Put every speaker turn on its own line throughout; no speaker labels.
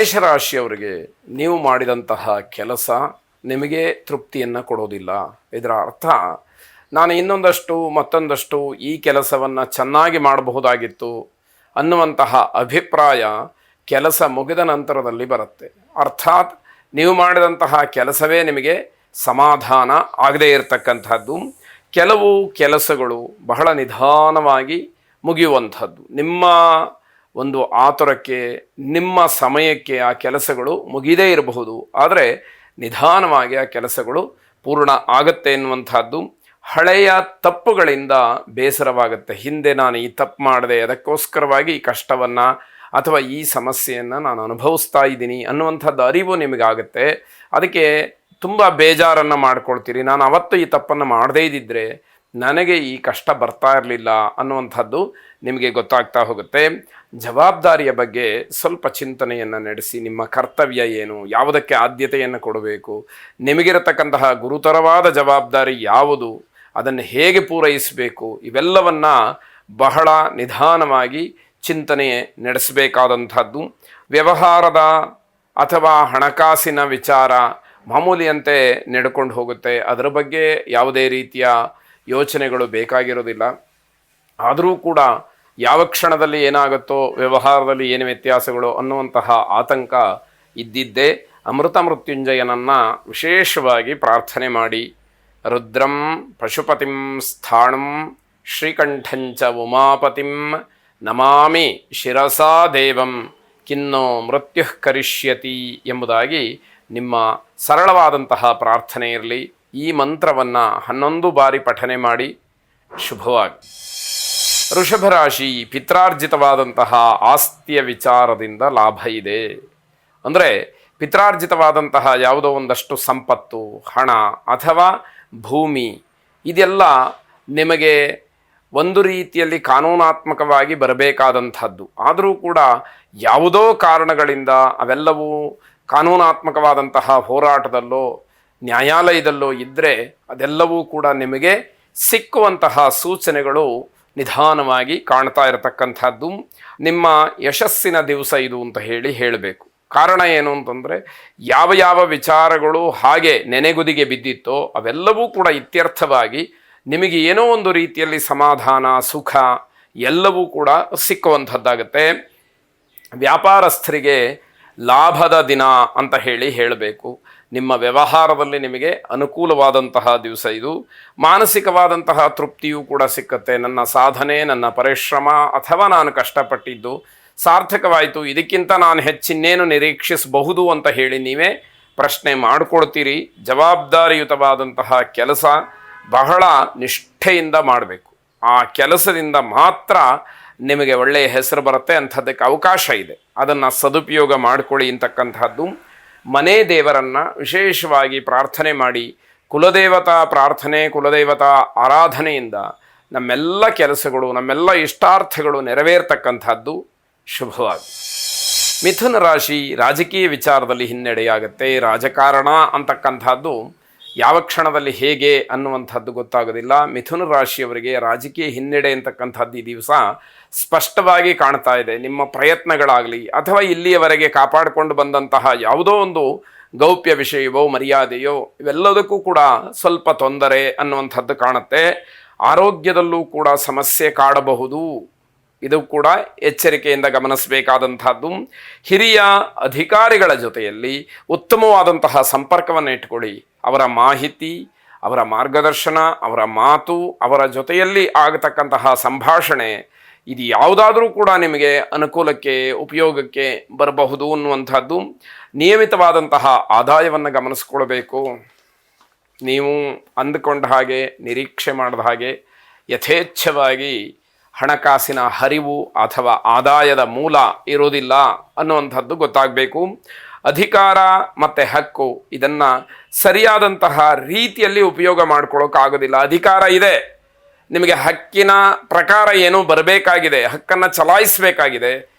ಮೇಷರಾಶಿಯವರಿಗೆ ನೀವು ಮಾಡಿದಂತಹ ಕೆಲಸ ನಿಮಗೆ ತೃಪ್ತಿಯನ್ನು ಕೊಡೋದಿಲ್ಲ. ಇದರ ಅರ್ಥ ನಾನು ಇನ್ನೊಂದಷ್ಟು ಮತ್ತೊಂದಷ್ಟು ಈ ಕೆಲಸವನ್ನು ಚೆನ್ನಾಗಿ ಮಾಡಬಹುದಾಗಿತ್ತು ಅನ್ನುವಂತಹ ಅಭಿಪ್ರಾಯ ಕೆಲಸ ಮುಗಿದ ನಂತರದಲ್ಲಿ ಬರುತ್ತೆ. ಅರ್ಥಾತ್ ನೀವು ಮಾಡಿದಂತಹ ಕೆಲಸವೇ ನಿಮಗೆ ಸಮಾಧಾನ ಆಗದೇ ಇರತಕ್ಕಂಥದ್ದು. ಕೆಲವು ಕೆಲಸಗಳು ಬಹಳ ನಿಧಾನವಾಗಿ ಮುಗಿಯುವಂಥದ್ದು. ನಿಮ್ಮ ಒಂದು ಆತುರಕ್ಕೆ, ನಿಮ್ಮ ಸಮಯಕ್ಕೆ ಆ ಕೆಲಸಗಳು ಮುಗಿದೇ ಇರಬಹುದು, ಆದರೆ ನಿಧಾನವಾಗಿ ಆ ಕೆಲಸಗಳು ಪೂರ್ಣ ಆಗತ್ತೆ ಎನ್ನುವಂಥದ್ದು. ಹಳೆಯ ತಪ್ಪುಗಳಿಂದ ಬೇಸರವಾಗುತ್ತೆ. ಹಿಂದೆ ನಾನು ಈ ತಪ್ಪು ಮಾಡಿದೆ, ಅದಕ್ಕೋಸ್ಕರವಾಗಿ ಈ ಕಷ್ಟವನ್ನು ಅಥವಾ ಈ ಸಮಸ್ಯೆಯನ್ನು ನಾನು ಅನುಭವಿಸ್ತಾ ಇದ್ದೀನಿ ಅನ್ನುವಂಥದ್ದು ಅರಿವು ನಿಮಗಾಗುತ್ತೆ. ಅದಕ್ಕೆ ತುಂಬ ಬೇಜಾರನ್ನು ಮಾಡ್ಕೊಳ್ತೀರಿ. ನಾನು ಅವತ್ತು ಈ ತಪ್ಪನ್ನು ಮಾಡದೇ ಇದ್ದಿದ್ದರೆ ನನಗೆ ಈ ಕಷ್ಟ ಬರ್ತಾ ಇರಲಿಲ್ಲ ಅನ್ನುವಂಥದ್ದು ನಿಮಗೆ ಗೊತ್ತಾಗ್ತಾ ಹೋಗುತ್ತೆ. ಜವಾಬ್ದಾರಿಯ ಬಗ್ಗೆ ಸ್ವಲ್ಪ ಚಿಂತನೆಯನ್ನು ನಡೆಸಿ. ನಿಮ್ಮ ಕರ್ತವ್ಯ ಏನು, ಯಾವುದಕ್ಕೆ ಆದ್ಯತೆಯನ್ನು ಕೊಡಬೇಕು, ನಿಮಗಿರತಕ್ಕಂತಹ ಗುರುತರವಾದ ಜವಾಬ್ದಾರಿ ಯಾವುದು, ಅದನ್ನು ಹೇಗೆ ಪೂರೈಸಬೇಕು, ಇವೆಲ್ಲವನ್ನು ಬಹಳ ನಿಧಾನವಾಗಿ ಚಿಂತನೆ ನಡೆಸಬೇಕಾದಂಥದ್ದು. ವ್ಯವಹಾರದ ಅಥವಾ ಹಣಕಾಸಿನ ವಿಚಾರ ಮಾಮೂಲಿಯಂತೆ ನಡ್ಕೊಂಡು ಹೋಗುತ್ತೆ. ಅದರ ಬಗ್ಗೆ ಯಾವುದೇ ರೀತಿಯ ಯೋಚನೆಗಳು ಬೇಕಾಗಿರೋದಿಲ್ಲ. ಆದರೂ ಕೂಡ ಯಾವ ಕ್ಷಣದಲ್ಲಿ ಏನಾಗುತ್ತೋ, ವ್ಯವಹಾರದಲ್ಲಿ ಏನು ವ್ಯತ್ಯಾಸಗಳು ಅನ್ನುವಂತಹ ಆತಂಕ ಇದ್ದಿದ್ದೇ. ಅಮೃತ ಮೃತ್ಯುಂಜಯನನ್ನು ವಿಶೇಷವಾಗಿ ಪ್ರಾರ್ಥನೆ ಮಾಡಿ. ರುದ್ರಂ ಪಶುಪತಿಂ ಸ್ಥಾಣಂ ಶ್ರೀಕಂಠಂಚ ಉಮಾಪತಿಂ ನಮಾಮಿ ಶಿರಸಾ ದೇವಂ ಕಿನ್ನೋ ಮೃತ್ಯು ಕರಿಷ್ಯತಿ ಎಂಬುದಾಗಿ ನಿಮ್ಮ ಸರಳವಾದಂತಹ ಪ್ರಾರ್ಥನೆ ಇರಲಿ. ಈ ಮಂತ್ರವನ್ನು 11 ಬಾರಿ ಪಠನೆ ಮಾಡಿ. ಶುಭವಾಗಿ. ವೃಷಭ ರಾಶಿ, ಪಿತ್ರಾರ್ಜಿತವಾದಂತಹ ಆಸ್ತಿಯ ವಿಚಾರದಿಂದ ಲಾಭ ಇದೆ. ಅಂದರೆ ಪಿತ್ರಾರ್ಜಿತವಾದಂತಹ ಯಾವುದೋ ಒಂದಷ್ಟು ಸಂಪತ್ತು, ಹಣ ಅಥವಾ ಭೂಮಿ, ಇದೆಲ್ಲ ನಿಮಗೆ ಒಂದು ರೀತಿಯಲ್ಲಿ ಕಾನೂನಾತ್ಮಕವಾಗಿ ಬರಬೇಕಾದಂಥದ್ದು. ಆದರೂ ಕೂಡ ಯಾವುದೋ ಕಾರಣಗಳಿಂದ ಅವೆಲ್ಲವೂ ಕಾನೂನಾತ್ಮಕವಾದಂತಹ ಹೋರಾಟದಲ್ಲೋ ನ್ಯಾಯಾಲಯದಲ್ಲೋ ಇದ್ದರೆ ಅದೆಲ್ಲವೂ ಕೂಡ ನಿಮಗೆ ಸಿಕ್ಕುವಂತಹ ಸೂಚನೆಗಳು ನಿಧಾನವಾಗಿ ಕಾಣ್ತಾ ಇರತಕ್ಕಂಥದ್ದು. ನಿಮ್ಮ ಯಶಸ್ಸಿನ ದಿವಸ ಇದು ಅಂತ ಹೇಳಬೇಕು. ಕಾರಣ ಏನು ಅಂತಂದರೆ ಯಾವ ಯಾವ ವಿಚಾರಗಳು ಹಾಗೆ ನೆನೆಗುದಿಗೆ ಬಿದ್ದಿತ್ತೋ ಅವೆಲ್ಲವೂ ಕೂಡ ಇತ್ಯರ್ಥವಾಗಿ ನಿಮಗೆ ಏನೋ ಒಂದು ರೀತಿಯಲ್ಲಿ ಸಮಾಧಾನ, ಸುಖ ಎಲ್ಲವೂ ಕೂಡ ಸಿಕ್ಕುವಂಥದ್ದಾಗತ್ತೆ. ವ್ಯಾಪಾರಸ್ಥರಿಗೆ ಲಾಭದ ದಿನ ಅಂತ ಹೇಳಬೇಕು. ನಿಮ್ಮ ವ್ಯವಹಾರದಲ್ಲಿ ನಿಮಗೆ ಅನುಕೂಲವಾದಂತಹ ದಿವಸ ಇದು. ಮಾನಸಿಕವಾದಂತಹ ತೃಪ್ತಿಯೂ ಕೂಡ ಸಿಕ್ಕತ್ತೆ. ನನ್ನ ಸಾಧನೆ, ನನ್ನ ಪರಿಶ್ರಮ ಅಥವಾ ನಾನು ಕಷ್ಟಪಟ್ಟಿದ್ದು ಸಾರ್ಥಕವಾಯಿತು, ಇದಕ್ಕಿಂತ ನಾನು ಹೆಚ್ಚಿನ್ನೇನು ನಿರೀಕ್ಷಿಸಬಹುದು ಅಂತ ನೀವೇ ಪ್ರಶ್ನೆ ಮಾಡಿಕೊಳ್ತೀರಿ. ಜವಾಬ್ದಾರಿಯುತವಾದಂತಹ ಕೆಲಸ ಬಹಳ ನಿಷ್ಠೆಯಿಂದ ಮಾಡಬೇಕು. ಆ ಕೆಲಸದಿಂದ ಮಾತ್ರ ನಿಮಗೆ ಒಳ್ಳೆಯ ಹೆಸರು ಬರುತ್ತೆ. ಅಂಥದ್ದಕ್ಕೆ ಅವಕಾಶ ಇದೆ. ಅದನ್ನು ಸದುಪಯೋಗ ಮಾಡಿಕೊಳ್ಳಿ ಅಂತಕ್ಕಂಥದ್ದು. ಮನೆ ದೇವರನ್ನು ವಿಶೇಷವಾಗಿ ಪ್ರಾರ್ಥನೆ ಮಾಡಿ. ಕುಲದೇವತಾ ಪ್ರಾರ್ಥನೆ, ಕುಲದೇವತಾ ಆರಾಧನೆಯಿಂದ ನಮ್ಮೆಲ್ಲ ಕೆಲಸಗಳು, ನಮ್ಮೆಲ್ಲ ಇಷ್ಟಾರ್ಥಗಳು ನೆರವೇರ್ತಕ್ಕಂಥದ್ದು. ಶುಭವಾಗಿ. ಮಿಥುನ ರಾಶಿ, ರಾಜಕೀಯ ವಿಚಾರದಲ್ಲಿ ಹಿನ್ನಡೆಯಾಗುತ್ತೆ. ರಾಜಕಾರಣ ಅಂತಕ್ಕಂಥದ್ದು ಯಾವ ಕ್ಷಣದಲ್ಲಿ ಹೇಗೆ ಅನ್ನುವಂಥದ್ದು ಗೊತ್ತಾಗೋದಿಲ್ಲ. ಮಿಥುನ ರಾಶಿಯವರಿಗೆ ರಾಜಕೀಯ ಹಿನ್ನಡೆ ಅಂತಕ್ಕಂಥದ್ದು ಈ ದಿವಸ ಸ್ಪಷ್ಟವಾಗಿ ಕಾಣ್ತಾ ಇದೆ. ನಿಮ್ಮ ಪ್ರಯತ್ನಗಳಾಗಲಿ ಅಥವಾ ಇಲ್ಲಿಯವರೆಗೆ ಕಾಪಾಡಿಕೊಂಡು ಬಂದಂತಹ ಯಾವುದೋ ಒಂದು ಗೌಪ್ಯ ವಿಷಯವೋ ಮರ್ಯಾದೆಯೋ ಇವೆಲ್ಲದಕ್ಕೂ ಕೂಡ ಸ್ವಲ್ಪ ತೊಂದರೆ ಅನ್ನುವಂಥದ್ದು ಕಾಣುತ್ತೆ. ಆರೋಗ್ಯದಲ್ಲೂ ಕೂಡ ಸಮಸ್ಯೆ ಕಾಡಬಹುದು. ಇದು ಕೂಡ ಎಚ್ಚರಿಕೆಯಿಂದ ಗಮನಿಸಬೇಕಾದಂಥದ್ದು. ಹಿರಿಯ ಅಧಿಕಾರಿಗಳ ಜೊತೆಯಲ್ಲಿ ಉತ್ತಮವಾದಂತಹ ಸಂಪರ್ಕವನ್ನು ಇಟ್ಕೊಳ್ಳಿ. ಅವರ ಮಾಹಿತಿ, ಅವರ ಮಾರ್ಗದರ್ಶನ, ಅವರ ಮಾತು, ಅವರ ಜೊತೆಯಲ್ಲಿ ಆಗತಕ್ಕಂತಹ ಸಂಭಾಷಣೆ, ಇದು ಯಾವುದಾದ್ರೂ ಕೂಡ ನಿಮಗೆ ಅನುಕೂಲಕ್ಕೆ, ಉಪಯೋಗಕ್ಕೆ ಬರಬಹುದು ಅನ್ನುವಂಥದ್ದು. ನಿಯಮಿತವಾದಂತಹ ಆದಾಯವನ್ನು ಗಮನಿಸ್ಕೊಳ್ಬೇಕು. ನೀವು ಅಂದುಕೊಂಡ ಹಾಗೆ, ನಿರೀಕ್ಷೆ ಮಾಡಿದ ಹಾಗೆ ಯಥೇಚ್ಛವಾಗಿ ಹಣಕಾಸಿನ ಹರಿವು ಅಥವಾ ಆದಾಯದ ಮೂಲ ಇರೋದಿಲ್ಲ ಅನ್ನುವಂಥದ್ದು ಗೊತ್ತಾಗಬೇಕು. ಅಧಿಕಾರ ಮತ್ತು ಹಕ್ಕು ಇದನ್ನು ಸರಿಯಾದಂತಹ ರೀತಿಯಲ್ಲಿ ಉಪಯೋಗ ಮಾಡ್ಕೊಳ್ಳೋಕ್ಕಾಗೋದಿಲ್ಲ. ಅಧಿಕಾರ ಇದೆ, ನಿಮಗೆ ಹಕ್ಕಿನ ಪ್ರಕಾರ ಏನೋ ಬರಬೇಕಾಗಿದೆ, ಹಕ್ಕನ್ನು ಚಲಾಯಿಸಬೇಕಾಗಿದೆ,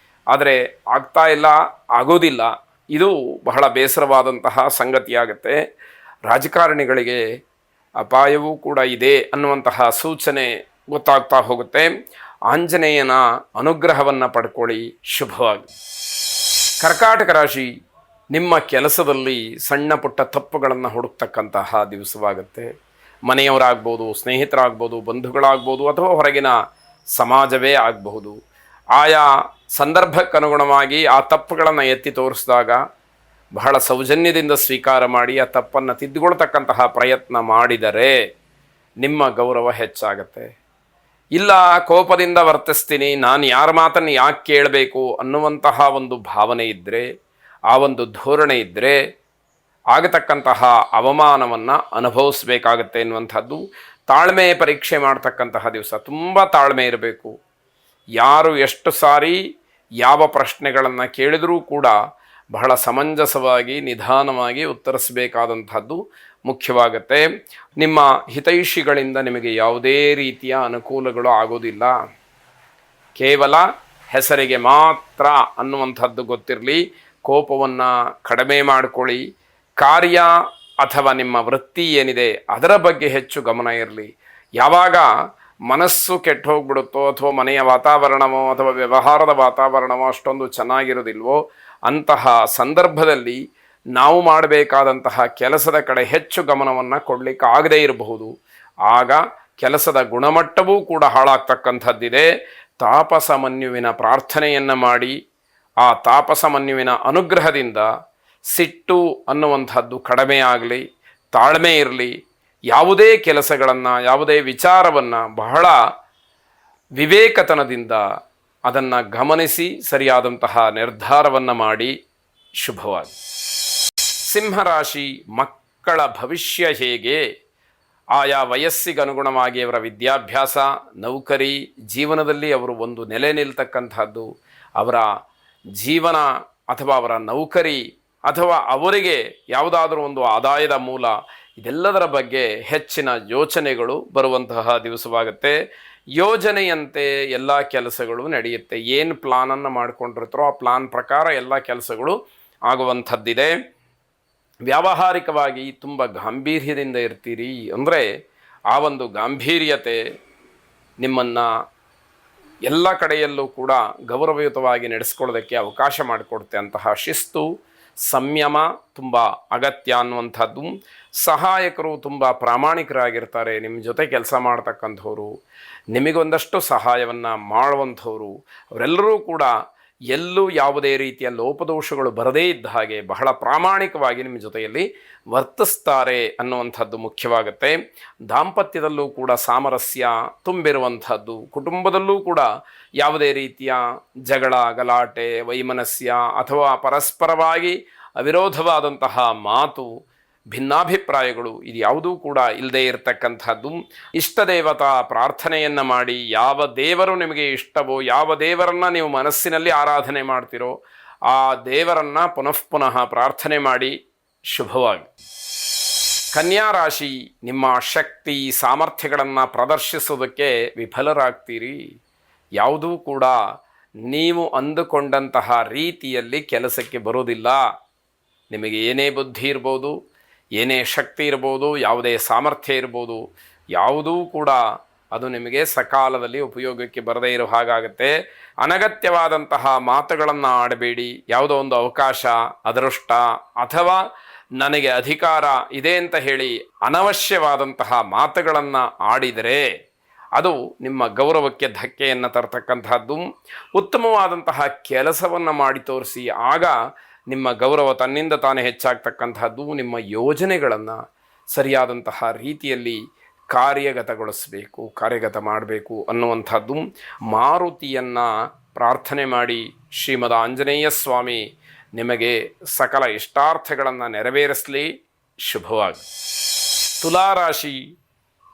ಆದರೆ ಆಗ್ತಾ ಇಲ್ಲ, ಆಗೋದಿಲ್ಲ. ಇದು ಬಹಳ ಬೇಸರವಾದಂತಹ ಸಂಗತಿಯಾಗುತ್ತೆ. ರಾಜಕಾರಣಿಗಳಿಗೆ ಅಪಾಯವೂ ಕೂಡ ಇದೆ ಅನ್ನುವಂತಹ ಸೂಚನೆ ಗೊತ್ತಾಗ್ತಾ ಹೋಗುತ್ತೆ. ಆಂಜನೇಯನ ಅನುಗ್ರಹವನ್ನು ಪಡ್ಕೊಳ್ಳಿ. ಶುಭವಾಗಿ. ಕರ್ಕಾಟಕ ರಾಶಿ, ನಿಮ್ಮ ಕೆಲಸದಲ್ಲಿ ಸಣ್ಣ ಪುಟ್ಟ ತಪ್ಪುಗಳನ್ನು ಹುಡುಕ್ತಕ್ಕಂತಹ ದಿವಸವಾಗುತ್ತೆ. ಮನೆಯವರಾಗ್ಬೋದು, ಸ್ನೇಹಿತರಾಗ್ಬೋದು, ಬಂಧುಗಳಾಗ್ಬೋದು, ಅಥವಾ ಹೊರಗಿನ ಸಮಾಜವೇ ಆಗಬಹುದು. ಆಯಾ ಸಂದರ್ಭಕ್ಕನುಗುಣವಾಗಿ ಆ ತಪ್ಪುಗಳನ್ನು ಎತ್ತಿ ತೋರಿಸಿದಾಗ ಬಹಳ ಸೌಜನ್ಯದಿಂದ ಸ್ವೀಕಾರ ಮಾಡಿ ಆ ತಪ್ಪನ್ನು ತಿದ್ದುಕೊಳ್ತಕ್ಕಂತಹ ಪ್ರಯತ್ನ ಮಾಡಿದರೆ ನಿಮ್ಮ ಗೌರವ ಹೆಚ್ಚಾಗತ್ತೆ. ಇಲ್ಲ, ಕೋಪದಿಂದ ವರ್ತಿಸ್ತೀನಿ, ನಾನು ಯಾರ ಮಾತನ್ನು ಯಾಕೆ ಕೇಳಬೇಕು ಅನ್ನುವಂತಹ ಒಂದು ಭಾವನೆ ಇದ್ದರೆ, ಆ ಒಂದು ಧೋರಣೆ ಇದ್ದರೆ ಆಗತಕ್ಕಂತಹ ಅವಮಾನವನ್ನು ಅನುಭವಿಸಬೇಕಾಗತ್ತೆ ಎನ್ನುವಂಥದ್ದು. ತಾಳ್ಮೆ ಪರೀಕ್ಷೆ ಮಾಡ್ತಕ್ಕಂತಹ ದಿವಸ. ತುಂಬ ತಾಳ್ಮೆ ಇರಬೇಕು. ಯಾರು ಎಷ್ಟು ಸಾರಿ ಯಾವ ಪ್ರಶ್ನೆಗಳನ್ನು ಕೇಳಿದರೂ ಕೂಡ ಬಹಳ ಸಮಂಜಸವಾಗಿ ನಿಧಾನವಾಗಿ ಉತ್ತರಿಸಬೇಕಾದಂಥದ್ದು ಮುಖ್ಯವಾಗುತ್ತೆ. ನಿಮ್ಮ ಹಿತೈಷಿಗಳಿಂದ ನಿಮಗೆ ಯಾವುದೇ ರೀತಿಯ ಅನುಕೂಲಗಳು ಆಗೋದಿಲ್ಲ. ಕೇವಲ ಹೆಸರಿಗೆ ಮಾತ್ರ ಅನ್ನುವಂಥದ್ದು ಗೊತ್ತಿರಲಿ. ಕೋಪವನ್ನು ಕಡಿಮೆ ಮಾಡಿಕೊಳ್ಳಿ. ಕಾರ್ಯ ಅಥವಾ ನಿಮ್ಮ ವೃತ್ತಿ ಏನಿದೆ ಅದರ ಬಗ್ಗೆ ಹೆಚ್ಚು ಗಮನ ಇರಲಿ. ಯಾವಾಗ ಮನಸ್ಸು ಕೆಟ್ಟು ಹೋಗ್ಬಿಡುತ್ತೋ, ಅಥವಾ ಮನೆಯ ವಾತಾವರಣವೋ ಅಥವಾ ವ್ಯವಹಾರದ ವಾತಾವರಣವೋ ಅಷ್ಟೊಂದು ಚೆನ್ನಾಗಿರೋದಿಲ್ವೋ, ಅಂತಹ ಸಂದರ್ಭದಲ್ಲಿ ನಾವು ಮಾಡಬೇಕಾದಂತಹ ಕೆಲಸದ ಕಡೆ ಹೆಚ್ಚು ಗಮನವನ್ನು ಕೊಡಲಿಕ್ಕೆ ಆಗದೇ ಇರಬಹುದು. ಆಗ ಕೆಲಸದ ಗುಣಮಟ್ಟವೂ ಕೂಡ ಹಾಳಾಗ್ತಕ್ಕಂಥದ್ದಿದೆ. ತಾಪಸಮನ್ಯುವಿನ ಪ್ರಾರ್ಥನೆಯನ್ನು ಮಾಡಿ ಆ ತಾಪಸಮನ್ಯುವಿನ ಅನುಗ್ರಹದಿಂದ ಸಿಟ್ಟು ಅನ್ನುವಂಥದ್ದು ಕಡಿಮೆ ಆಗಲಿ, ತಾಳ್ಮೆ ಇರಲಿ. ಯಾವುದೇ ಕೆಲಸಗಳನ್ನು, ಯಾವುದೇ ವಿಚಾರವನ್ನು ಬಹಳ ವಿವೇಕತನದಿಂದ ಅದನ್ನು ಗಮನಿಸಿ ಸರಿಯಾದಂತಹ ನಿರ್ಧಾರವನ್ನು ಮಾಡಿ ಶುಭವಾಗಿ. ಸಿಂಹರಾಶಿ, ಮಕ್ಕಳ ಭವಿಷ್ಯ ಹೇಗೆ? ಆಯಾ ವಯಸ್ಸಿಗನುಗುಣವಾಗಿ ಅವರ ವಿದ್ಯಾಭ್ಯಾಸ, ನೌಕರಿ, ಜೀವನದಲ್ಲಿ ಅವರು ಒಂದು ನೆಲೆ ನಿಲ್ತಕ್ಕಂಥದ್ದು, ಅವರ ಜೀವನ ಅಥವಾ ಅವರ ನೌಕರಿ ಅಥವಾ ಅವರಿಗೆ ಯಾವುದಾದ್ರೂ ಒಂದು ಆದಾಯದ ಮೂಲ, ಇದೆಲ್ಲದರ ಬಗ್ಗೆ ಹೆಚ್ಚಿನ ಯೋಚನೆಗಳು ಬರುವಂತಹ ದಿವಸವಾಗುತ್ತೆ. ಯೋಜನೆಯಂತೆ ಎಲ್ಲ ಕೆಲಸಗಳು ನಡೆಯುತ್ತೆ. ಏನು ಪ್ಲಾನನ್ನು ಮಾಡಿಕೊಂಡಿರ್ತಾರೋ ಆ ಪ್ಲಾನ್ ಪ್ರಕಾರ ಎಲ್ಲ ಕೆಲಸಗಳು ಆಗುವಂಥದ್ದಿದೆ. ವ್ಯಾವಹಾರಿಕವಾಗಿ ತುಂಬ ಗಾಂಭೀರ್ಯದಿಂದ ಇರ್ತೀರಿ. ಅಂದರೆ ಆ ಒಂದು ಗಾಂಭೀರ್ಯತೆ ನಿಮ್ಮನ್ನು ಎಲ್ಲ ಕಡೆಯಲ್ಲೂ ಕೂಡ ಗೌರವಯುತವಾಗಿ ನಡೆಸ್ಕೊಳ್ಳೋದಕ್ಕೆ ಅವಕಾಶ ಮಾಡಿಕೊಡುತ್ತೆ. ಅಂತಹ ಶಿಸ್ತು, ಸಂಯಮ ತುಂಬ ಅಗತ್ಯ ಅನ್ನುವಂಥದ್ದು. ಸಹಾಯಕರು ತುಂಬ ಪ್ರಾಮಾಣಿಕರಾಗಿರ್ತಾರೆ. ನಿಮ್ಮ ಜೊತೆ ಕೆಲಸ ಮಾಡ್ತಕ್ಕಂಥವ್ರು, ನಿಮಗೊಂದಷ್ಟು ಸಹಾಯವನ್ನು ಮಾಡುವಂಥವ್ರು, ಅವರೆಲ್ಲರೂ ಕೂಡ ಎಲ್ಲೂ ಯಾವುದೇ ರೀತಿಯ ಲೋಪದೋಷಗಳು ಬರದೇ ಇದ್ದ ಹಾಗೆ ಬಹಳ ಪ್ರಾಮಾಣಿಕವಾಗಿ ನಿಮ್ಮ ಜೊತೆಯಲ್ಲಿ ವರ್ತಿಸ್ತಾರೆ ಅನ್ನುವಂಥದ್ದು ಮುಖ್ಯವಾಗುತ್ತೆ. ದಾಂಪತ್ಯದಲ್ಲೂ ಕೂಡ ಸಾಮರಸ್ಯ ತುಂಬಿರುವಂಥದ್ದು. ಕುಟುಂಬದಲ್ಲೂ ಕೂಡ ಯಾವುದೇ ರೀತಿಯ ಜಗಳ, ಗಲಾಟೆ, ವೈಮನಸ್ಯ ಅಥವಾ ಪರಸ್ಪರವಾಗಿ ಅವಿರೋಧವಾದಂತಹ ಮಾತು, ಭಿನ್ನಾಭಿಪ್ರಾಯಗಳು ಇದು ಯಾವುದೂ ಕೂಡ ಇಲ್ಲದೇ ಇರತಕ್ಕಂಥದ್ದು. ಇಷ್ಟ ದೇವತಾ ಪ್ರಾರ್ಥನೆಯನ್ನು ಮಾಡಿ, ಯಾವ ದೇವರು ನಿಮಗೆ ಇಷ್ಟವೋ, ಯಾವ ದೇವರನ್ನು ನೀವು ಮನಸ್ಸಿನಲ್ಲಿ ಆರಾಧನೆ ಮಾಡ್ತೀರೋ ಆ ದೇವರನ್ನು ಪುನಃ ಪ್ರಾರ್ಥನೆ ಮಾಡಿ ಶುಭವಾಗಿ. ಕನ್ಯಾ ರಾಶಿ, ನಿಮ್ಮ ಶಕ್ತಿ ಸಾಮರ್ಥ್ಯಗಳನ್ನು ಪ್ರದರ್ಶಿಸೋದಕ್ಕೆ ವಿಫಲರಾಗ್ತೀರಿ. ಯಾವುದೂ ಕೂಡ ನೀವು ಅಂದುಕೊಂಡಂತಹ ರೀತಿಯಲ್ಲಿ ಕೆಲಸಕ್ಕೆ ಬರೋದಿಲ್ಲ. ನಿಮಗೆ ಏನೇ ಬುದ್ಧಿ ಇರ್ಬೋದು, ಏನೇ ಶಕ್ತಿ ಇರ್ಬೋದು, ಯಾವುದೇ ಸಾಮರ್ಥ್ಯ ಇರ್ಬೋದು, ಯಾವುದೂ ಕೂಡ ಅದು ನಿಮಗೆ ಸಕಾಲದಲ್ಲಿ ಉಪಯೋಗಕ್ಕೆ ಬರದೇ ಇರೋ ಹಾಗಾಗುತ್ತೆ. ಅನಗತ್ಯವಾದಂತಹ ಮಾತುಗಳನ್ನು ಆಡಬೇಡಿ. ಯಾವುದೋ ಒಂದು ಅವಕಾಶ, ಅದೃಷ್ಟ ಅಥವಾ ನನಗೆ ಅಧಿಕಾರ ಇದೆ ಅಂತ ಹೇಳಿ ಅನವಶ್ಯವಾದಂತಹ ಮಾತುಗಳನ್ನು ಆಡಿದರೆ ಅದು ನಿಮ್ಮ ಗೌರವಕ್ಕೆ ಧಕ್ಕೆಯನ್ನು ತರತಕ್ಕಂತಹದ್ದು. ಉತ್ತಮವಾದಂತಹ ಕೆಲಸವನ್ನು ಮಾಡಿ ತೋರಿಸಿ, ಆಗ ನಿಮ್ಮ ಗೌರವ ತನ್ನಿಂದ ತಾನೇ ಹೆಚ್ಚಾಗ್ತಕ್ಕಂತಹದ್ದು. ನಿಮ್ಮ ಯೋಜನೆಗಳನ್ನು ಸರಿಯಾದಂತಹ ರೀತಿಯಲ್ಲಿ ಕಾರ್ಯಗತ ಮಾಡಬೇಕು ಅನ್ನುವಂಥದ್ದು. ಮಾರುತಿಯನ್ನು ಪ್ರಾರ್ಥನೆ ಮಾಡಿ ಶ್ರೀಮದ್ ಆಂಜನೇಯ ಸ್ವಾಮಿ ನಿಮಗೆ ಸಕಲ ಇಷ್ಟಾರ್ಥಗಳನ್ನು ನೆರವೇರಿಸಲಿ. ಶುಭವಾಗಿ. ತುಲಾರಾಶಿ,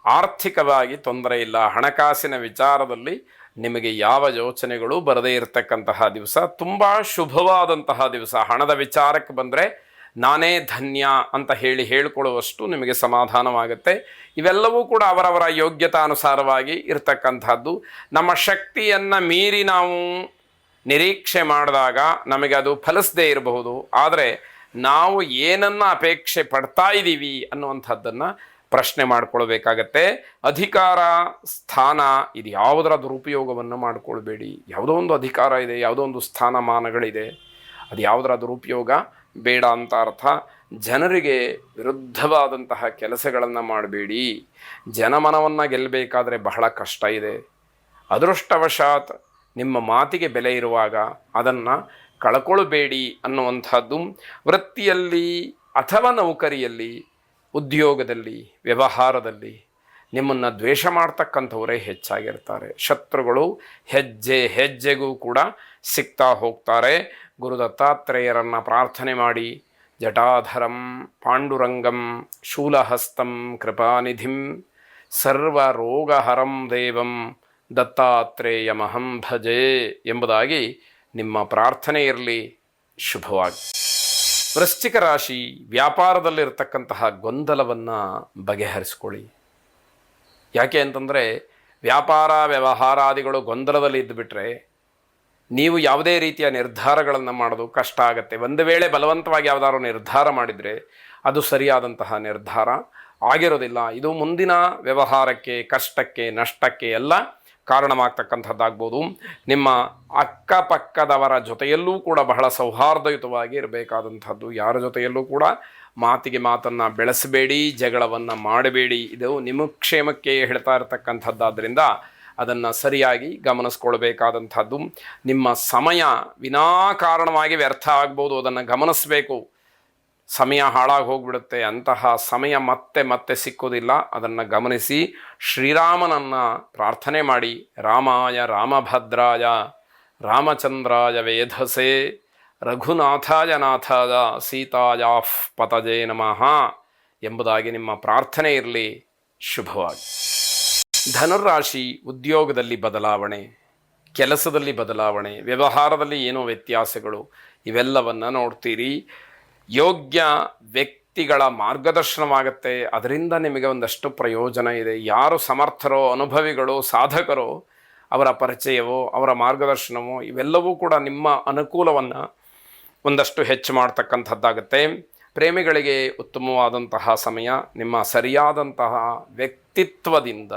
ಆರ್ಥಿಕವಾಗಿ ತೊಂದರೆ ಇಲ್ಲ. ಹಣಕಾಸಿನ ವಿಚಾರದಲ್ಲಿ ನಿಮಗೆ ಯಾವ ಯೋಚನೆಗಳು ಬರದೇ ಇರತಕ್ಕಂತಹ ದಿವಸ. ತುಂಬ ಶುಭವಾದಂತಹ ದಿವಸ. ಹಣದ ವಿಚಾರಕ್ಕೆ ಬಂದರೆ ನಾನೇ ಧನ್ಯ ಅಂತ ಹೇಳಿಕೊಳ್ಳುವಷ್ಟು ನಿಮಗೆ ಸಮಾಧಾನವಾಗುತ್ತೆ. ಇವೆಲ್ಲವೂ ಕೂಡ ಅವರವರ ಯೋಗ್ಯತಾನುಸಾರವಾಗಿ ಇರತಕ್ಕಂಥದ್ದು. ನಮ್ಮ ಶಕ್ತಿಯನ್ನು ಮೀರಿ ನಾವು ನಿರೀಕ್ಷೆ ಮಾಡಿದಾಗ ನಮಗೆ ಅದು ಫಲಿಸದೇ ಇರಬಹುದು. ಆದರೆ ನಾವು ಏನನ್ನು ಅಪೇಕ್ಷೆ ಪಡ್ತಾ ಇದ್ದೀವಿ ಅನ್ನುವಂಥದ್ದನ್ನು ಪ್ರಶ್ನೆ ಮಾಡಿಕೊಳ್ಬೇಕಾಗತ್ತೆ. ಅಧಿಕಾರ, ಸ್ಥಾನ ಇದು ಯಾವುದರ ದುರುಪಯೋಗವನ್ನು ಮಾಡಿಕೊಳ್ಬೇಡಿ. ಯಾವುದೋ ಒಂದು ಅಧಿಕಾರ ಇದೆ, ಯಾವುದೋ ಒಂದು ಸ್ಥಾನಮಾನಗಳಿದೆ, ಅದು ಯಾವುದರ ದುರುಪಯೋಗ ಬೇಡ ಅಂತ ಅರ್ಥ. ಜನರಿಗೆ ವಿರುದ್ಧವಾದಂತಹ ಕೆಲಸಗಳನ್ನು ಮಾಡಬೇಡಿ. ಜನಮನವನ್ನು ಗೆಲ್ಲಬೇಕಾದ್ರೆ ಬಹಳ ಕಷ್ಟ ಇದೆ. ಅದೃಷ್ಟವಶಾತ್ ನಿಮ್ಮ ಮಾತಿಗೆ ಬೆಲೆ ಇರುವಾಗ ಅದನ್ನು ಕಳ್ಕೊಳ್ಬೇಡಿ ಅನ್ನುವಂಥದ್ದು. ವೃತ್ತಿಯಲ್ಲಿ ಅಥವಾ ನೌಕರಿಯಲ್ಲಿ, ಉದ್ಯೋಗದಲ್ಲಿ, ವ್ಯವಹಾರದಲ್ಲಿ ನಿಮ್ಮನ್ನು ದ್ವೇಷ ಮಾಡ್ತಕ್ಕಂಥವರೇ ಹೆಚ್ಚಾಗಿರ್ತಾರೆ. ಶತ್ರುಗಳು ಹೆಜ್ಜೆ ಹೆಜ್ಜೆಗೂ ಕೂಡ ಸಿಗ್ತಾ ಹೋಗ್ತಾರೆ. ಗುರು ದತ್ತಾತ್ರೇಯರನ್ನು ಪ್ರಾರ್ಥನೆ ಮಾಡಿ, ಜಟಾಧರಂ ಪಾಂಡುರಂಗಂ ಶೂಲಹಸ್ತಂ ಕೃಪಾನಿಧಿಂ ಸರ್ವರೋಗಹರಂ ದೇವಂ ದತ್ತಾತ್ರೇಯಮಹಂ ಭಜೆ ಎಂಬುದಾಗಿ ನಿಮ್ಮ ಪ್ರಾರ್ಥನೆ ಇರಲಿ. ಶುಭವಾಗಿ. ವೃಶ್ಚಿಕ ರಾಶಿ, ವ್ಯಾಪಾರದಲ್ಲಿರ್ತಕ್ಕಂತಹ ಗೊಂದಲವನ್ನು ಬಗೆಹರಿಸ್ಕೊಳ್ಳಿ. ಯಾಕೆ ಅಂತಂದರೆ ವ್ಯಾಪಾರ ವ್ಯವಹಾರಾದಿಗಳು ಗೊಂದಲದಲ್ಲಿ ಇದ್ದುಬಿಟ್ರೆ ನೀವು ಯಾವುದೇ ರೀತಿಯ ನಿರ್ಧಾರಗಳನ್ನು ಮಾಡೋದು ಕಷ್ಟ ಆಗುತ್ತೆ. ಒಂದು ವೇಳೆ ಬಲವಂತವಾಗಿ ಯಾವುದಾದ್ರು ನಿರ್ಧಾರ ಮಾಡಿದರೆ ಅದು ಸರಿಯಾದಂತಹ ನಿರ್ಧಾರ ಆಗಿರೋದಿಲ್ಲ. ಇದು ಮುಂದಿನ ವ್ಯವಹಾರಕ್ಕೆ, ಕಷ್ಟಕ್ಕೆ, ನಷ್ಟಕ್ಕೆ ಎಲ್ಲ ಕಾರಣವಾಗ್ತಕ್ಕಂಥದ್ದಾಗ್ಬೋದು. ನಿಮ್ಮ ಅಕ್ಕಪಕ್ಕದವರ ಜೊತೆಯಲ್ಲೂ ಕೂಡ ಬಹಳ ಸೌಹಾರ್ದಯುತವಾಗಿ ಇರಬೇಕಾದಂಥದ್ದು. ಯಾರ ಜೊತೆಯಲ್ಲೂ ಕೂಡ ಮಾತಿಗೆ ಮಾತನ್ನು ಬೆಳೆಸಬೇಡಿ, ಜಗಳವನ್ನು ಮಾಡಬೇಡಿ. ಇದು ನಿಮ್ಮ ಕ್ಷೇಮಕ್ಕೆ ಹೇಳ್ತಾ ಇರತಕ್ಕಂಥದ್ದಾದ್ದರಿಂದ ಅದನ್ನು ಸರಿಯಾಗಿ ಗಮನಿಸ್ಕೊಳ್ಬೇಕಾದಂಥದ್ದು. ನಿಮ್ಮ ಸಮಯ ವಿನಾಕಾರಣವಾಗಿ ವ್ಯರ್ಥ ಆಗ್ಬೋದು, ಅದನ್ನು ಗಮನಿಸಬೇಕು. ಸಮಯ ಹಾಳಾಗಿ ಹೋಗ್ಬಿಡುತ್ತೆ, ಅಂತಹ ಸಮಯ ಮತ್ತೆ ಮತ್ತೆ ಸಿಕ್ಕೋದಿಲ್ಲ. ಅದನ್ನು ಗಮನಿಸಿ ಶ್ರೀರಾಮನನ್ನು ಪ್ರಾರ್ಥನೆ ಮಾಡಿ. ರಾಮಾಯ ರಾಮಭದ್ರಾಯ ರಾಮಚಂದ್ರಾಯ ವೇಧಸೆ ರಘುನಾಥಾಯ ನಾಥಾಯ ಸೀತಾಯಾಃ ಪತಜೇ ನಮಃ ಎಂಬುದಾಗಿ ನಿಮ್ಮ ಪ್ರಾರ್ಥನೆ ಇರಲಿ. ಶುಭವಾಗಿ. ಧನುರಾಶಿ, ಉದ್ಯೋಗದಲ್ಲಿ ಬದಲಾವಣೆ, ಕೆಲಸದಲ್ಲಿ ಬದಲಾವಣೆ, ವ್ಯವಹಾರದಲ್ಲಿ ಏನೋ ವ್ಯತ್ಯಾಸಗಳು, ಇವೆಲ್ಲವನ್ನು ನೋಡ್ತೀರಿ. ಯೋಗ್ಯ ವ್ಯಕ್ತಿಗಳ ಮಾರ್ಗದರ್ಶನವಾಗುತ್ತೆ. ಅದರಿಂದ ನಿಮಗೆ ಒಂದಷ್ಟು ಪ್ರಯೋಜನ ಇದೆ. ಯಾರು ಸಮರ್ಥರೋ, ಅನುಭವಿಗಳು, ಸಾಧಕರೋ, ಅವರ ಪರಿಚಯವೋ, ಅವರ ಮಾರ್ಗದರ್ಶನವೋ ಇವೆಲ್ಲವೂ ಕೂಡ ನಿಮ್ಮ ಅನುಕೂಲವನ್ನು ಒಂದಷ್ಟು ಹೆಚ್ಚು ಮಾಡ್ತಕ್ಕಂಥದ್ದಾಗುತ್ತೆ. ಪ್ರೇಮಿಗಳಿಗೆ ಉತ್ತಮವಾದಂತಹ ಸಮಯ. ನಿಮ್ಮ ಸರಿಯಾದಂತಹ ವ್ಯಕ್ತಿತ್ವದಿಂದ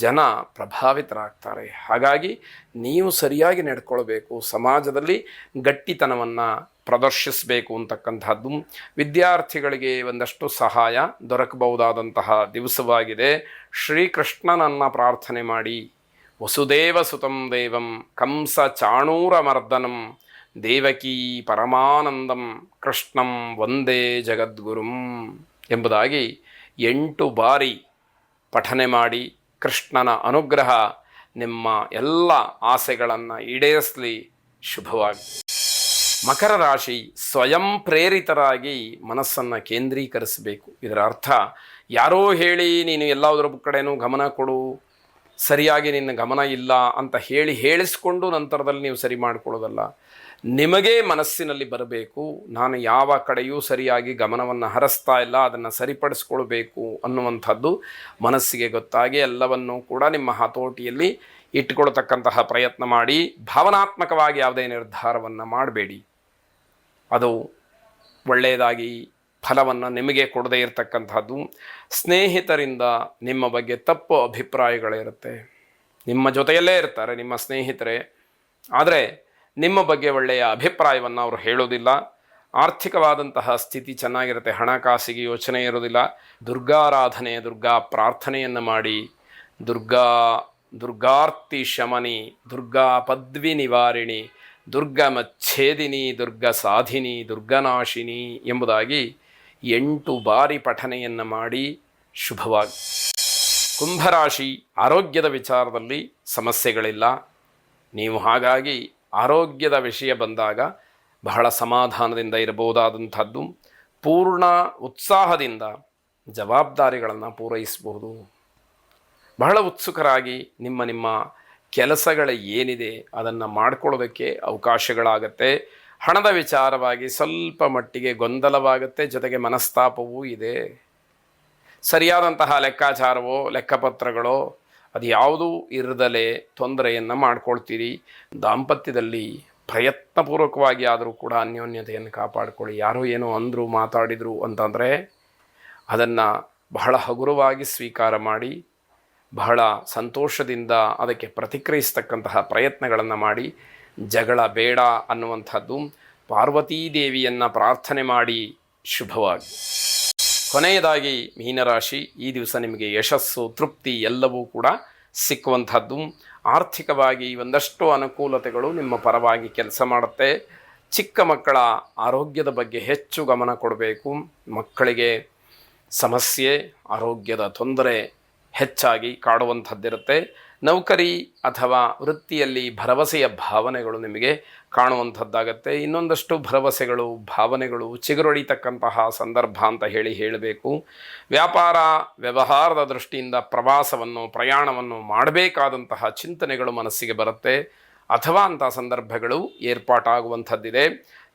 ಜನ ಪ್ರಭಾವಿತರಾಗ್ತಾರೆ. ಹಾಗಾಗಿ ನೀವು ಸರಿಯಾಗಿ ನಡ್ಕೊಳ್ಬೇಕು, ಸಮಾಜದಲ್ಲಿ ಗಟ್ಟಿತನವನ್ನು ಪ್ರದರ್ಶಿಸಬೇಕು ಅಂತಕ್ಕಂಥದ್ದು. ವಿದ್ಯಾರ್ಥಿಗಳಿಗೆ ಒಂದಷ್ಟು ಸಹಾಯ ದೊರಕಬಹುದಾದಂತಹ ದಿವಸವಾಗಿದೆ. ಶ್ರೀಕೃಷ್ಣನನ್ನು ಪ್ರಾರ್ಥನೆ ಮಾಡಿ. ವಸುದೇವ ಸುತಂ ದೇವಂ ಕಂಸ ಚಾಣೂರಮರ್ದನಂ ದೇವಕೀ ಪರಮಾನಂದಂ ಕೃಷ್ಣಂ ವಂದೇ ಜಗದ್ಗುರುಂ ಎಂಬುದಾಗಿ 8 ಬಾರಿ ಪಠನೆ ಮಾಡಿ. ಕೃಷ್ಣನ ಅನುಗ್ರಹ ನಿಮ್ಮ ಎಲ್ಲ ಆಸೆಗಳನ್ನು ಈಡೇರಿಸಲಿ. ಶುಭವಾಗಿ. ಮಕರ ರಾಶಿ, ಸ್ವಯಂ ಪ್ರೇರಿತರಾಗಿ ಮನಸ್ಸನ್ನು ಕೇಂದ್ರೀಕರಿಸಬೇಕು. ಇದರ ಅರ್ಥ ಯಾರೋ ಹೇಳಿ ನೀನು ಎಲ್ಲದರ ಕಡೆನೂ ಗಮನ ಕೊಡು, ಸರಿಯಾಗಿ ನಿನ್ನ ಗಮನ ಇಲ್ಲ ಅಂತ ಹೇಳಿಸ್ಕೊಂಡು ನಂತರದಲ್ಲಿ ನೀವು ಸರಿ ಮಾಡಿಕೊಳ್ಳೋದಲ್ಲ. ನಿಮಗೇ ಮನಸ್ಸಿನಲ್ಲಿ ಬರಬೇಕು, ನಾನು ಯಾವ ಕಡೆಯೂ ಸರಿಯಾಗಿ ಗಮನವನ್ನು ಹರಿಸ್ತಾ ಇಲ್ಲ, ಅದನ್ನು ಸರಿಪಡಿಸ್ಕೊಳ್ಬೇಕು ಅನ್ನುವಂಥದ್ದು ಮನಸ್ಸಿಗೆ ಗೊತ್ತಾಗಿ ಎಲ್ಲವನ್ನೂ ಕೂಡ ನಿಮ್ಮ ಹತೋಟಿಯಲ್ಲಿ ಇಟ್ಟುಕೊಳ್ತಕ್ಕಂತಹ ಪ್ರಯತ್ನ ಮಾಡಿ. ಭಾವನಾತ್ಮಕವಾಗಿ ಯಾವುದೇ ನಿರ್ಧಾರವನ್ನು ಮಾಡಬೇಡಿ. ಅದು ಒಳ್ಳೆಯದಾಗಿ ಫಲವನ್ನು ನಿಮಗೆ ಕೊಡದೇ ಇರತಕ್ಕಂಥದ್ದು. ಸ್ನೇಹಿತರಿಂದ ನಿಮ್ಮ ಬಗ್ಗೆ ತಪ್ಪು ಅಭಿಪ್ರಾಯಗಳಿರುತ್ತೆ. ನಿಮ್ಮ ಜೊತೆಯಲ್ಲೇ ಇರ್ತಾರೆ ನಿಮ್ಮ ಸ್ನೇಹಿತರೆ, ಆದರೆ ನಿಮ್ಮ ಬಗ್ಗೆ ಒಳ್ಳೆಯ ಅಭಿಪ್ರಾಯವನ್ನು ಅವರು ಹೇಳೋದಿಲ್ಲ. ಆರ್ಥಿಕವಾದಂತಹ ಸ್ಥಿತಿ ಚೆನ್ನಾಗಿರುತ್ತೆ, ಹಣಕಾಸಿಗೆ ಯೋಚನೆ ಇರೋದಿಲ್ಲ. ದುರ್ಗಾರಾಧನೆ, ದುರ್ಗಾ ಪ್ರಾರ್ಥನೆಯನ್ನು ಮಾಡಿ. ದುರ್ಗಾರ್ತಿ ಶಮನಿ, ದುರ್ಗಾ ಪದ್ವಿ ನಿವಾರಿಣಿ, ದುರ್ಗಮಚ್ಛೇದಿನಿ, ದುರ್ಗ ಸಾಧಿನಿ, ದುರ್ಗನಾಶಿನಿ ಎಂಬುದಾಗಿ 8 ಬಾರಿ ಪಠನೆಯನ್ನು ಮಾಡಿ. ಶುಭವಾಗಿ. ಕುಂಭರಾಶಿ, ಆರೋಗ್ಯದ ವಿಚಾರದಲ್ಲಿ ಸಮಸ್ಯೆಗಳಿಲ್ಲ. ನೀವು ಹಾಗಾಗಿ ಆರೋಗ್ಯದ ವಿಷಯ ಬಂದಾಗ ಬಹಳ ಸಮಾಧಾನದಿಂದ ಇರಬಹುದಾದಂಥದ್ದು. ಪೂರ್ಣ ಉತ್ಸಾಹದಿಂದ ಜವಾಬ್ದಾರಿಗಳನ್ನು ಪೂರೈಸಬಹುದು. ಬಹಳ ಉತ್ಸುಕರಾಗಿ ನಿಮ್ಮ ಕೆಲಸಗಳ ಏನಿದೆ ಅದನ್ನು ಮಾಡಿಕೊಳ್ಳೋದಕ್ಕೆ ಅವಕಾಶಗಳಾಗತ್ತೆ. ಹಣದ ವಿಚಾರವಾಗಿ ಸ್ವಲ್ಪ ಮಟ್ಟಿಗೆ ಗೊಂದಲವಾಗುತ್ತೆ, ಜೊತೆಗೆ ಮನಸ್ತಾಪವೂ ಇದೆ. ಸರಿಯಾದಂತಹ ಲೆಕ್ಕಾಚಾರವೋ ಲೆಕ್ಕಪತ್ರಗಳೋ ಅದು ಯಾವುದೂ ಇರದಲೇ ತೊಂದರೆಯನ್ನು ಮಾಡ್ಕೊಳ್ತೀರಿ. ದಾಂಪತ್ಯದಲ್ಲಿ ಪ್ರಯತ್ನಪೂರ್ವಕವಾಗಿ ಆದರೂ ಕೂಡ ಅನ್ಯೋನ್ಯತೆಯನ್ನು ಕಾಪಾಡಿಕೊಳ್ಳಿ. ಯಾರೋ ಏನೋ ಅಂದರು ಮಾತಾಡಿದರು ಅಂತಂದರೆ ಅದನ್ನು ಬಹಳ ಹಗುರವಾಗಿ ಸ್ವೀಕಾರ ಮಾಡಿ, ಬಹಳ ಸಂತೋಷದಿಂದ ಅದಕ್ಕೆ ಪ್ರತಿಕ್ರಿಯಿಸ್ತಕ್ಕಂತಹ ಪ್ರಯತ್ನಗಳನ್ನು ಮಾಡಿ. ಜಗಳ ಬೇಡ ಅನ್ನುವಂಥದ್ದು. ಪಾರ್ವತೀದೇವಿಯನ್ನು ಪ್ರಾರ್ಥನೆ ಮಾಡಿ ಶುಭವಾಗಿ. ಕೊನೆಯದಾಗಿ ಮೀನರಾಶಿ, ಈ ದಿವಸ ನಿಮಗೆ ಯಶಸ್ಸು, ತೃಪ್ತಿ ಎಲ್ಲವೂ ಕೂಡ ಸಿಕ್ಕುವಂಥದ್ದು. ಆರ್ಥಿಕವಾಗಿ ಒಂದಷ್ಟು ಅನುಕೂಲತೆಗಳು ನಿಮ್ಮ ಪರವಾಗಿ ಕೆಲಸ ಮಾಡುತ್ತೆ. ಚಿಕ್ಕ ಮಕ್ಕಳ ಆರೋಗ್ಯದ ಬಗ್ಗೆ ಹೆಚ್ಚು ಗಮನ ಕೊಡಬೇಕು. ಮಕ್ಕಳಿಗೆ ಸಮಸ್ಯೆ, ಆರೋಗ್ಯದ ತೊಂದರೆ ಹೆಚ್ಚಾಗಿ ಕಾಡುವಂಥದ್ದಿರುತ್ತೆ. ನೌಕರಿ ಅಥವಾ ವೃತ್ತಿಯಲ್ಲಿ ಭರವಸೆಯ ಭಾವನೆಗಳು ನಿಮಗೆ ಕಾಣುವಂಥದ್ದಾಗತ್ತೆ. ಇನ್ನೊಂದಷ್ಟು ಭರವಸೆಗಳು, ಭಾವನೆಗಳು ಚಿಗುರೊಳಿತಕ್ಕಂತಹ ಸಂದರ್ಭ ಅಂತ ಹೇಳಬೇಕು. ವ್ಯಾಪಾರ ವ್ಯವಹಾರದ ದೃಷ್ಟಿಯಿಂದ ಪ್ರವಾಸವನ್ನು, ಪ್ರಯಾಣವನ್ನು ಮಾಡಬೇಕಾದಂತಹ ಚಿಂತನೆಗಳು ಮನಸ್ಸಿಗೆ ಬರುತ್ತೆ ಅಥವಾ ಅಂಥ ಸಂದರ್ಭಗಳು ಏರ್ಪಾಟಾಗುವಂಥದ್ದಿದೆ.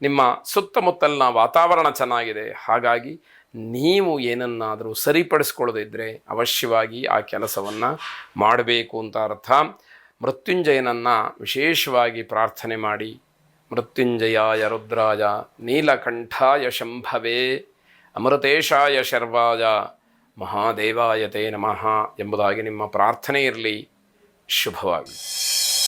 ನಿಮ್ಮ ಸುತ್ತಮುತ್ತಲಿನ ವಾತಾವರಣ ಚೆನ್ನಾಗಿದೆ, ಹಾಗಾಗಿ ನೀವು ಏನನ್ನಾದರೂ ಸರಿಪಡಿಸ್ಕೊಳ್ಳೋದಿದ್ದರೆ ಅವಶ್ಯವಾಗಿ ಆ ಕೆಲಸವನ್ನು ಮಾಡಬೇಕು ಅಂತ ಅರ್ಥ. ಮೃತ್ಯುಂಜಯನನ್ನು ವಿಶೇಷವಾಗಿ ಪ್ರಾರ್ಥನೆ ಮಾಡಿ. ಮೃತ್ಯುಂಜಯಾಯ ರುದ್ರಾಯ ನೀಲಕಂಠಾಯ ಶಂಭವೇ ಅಮೃತೇಶಾಯ ಶರ್ವಾಯ ಮಹಾದೇವಾಯ ತೇ ನಮಃ ಎಂಬುದಾಗಿ ನಿಮ್ಮ ಪ್ರಾರ್ಥನೆ ಇರಲಿ. ಶುಭವಾಗಿ.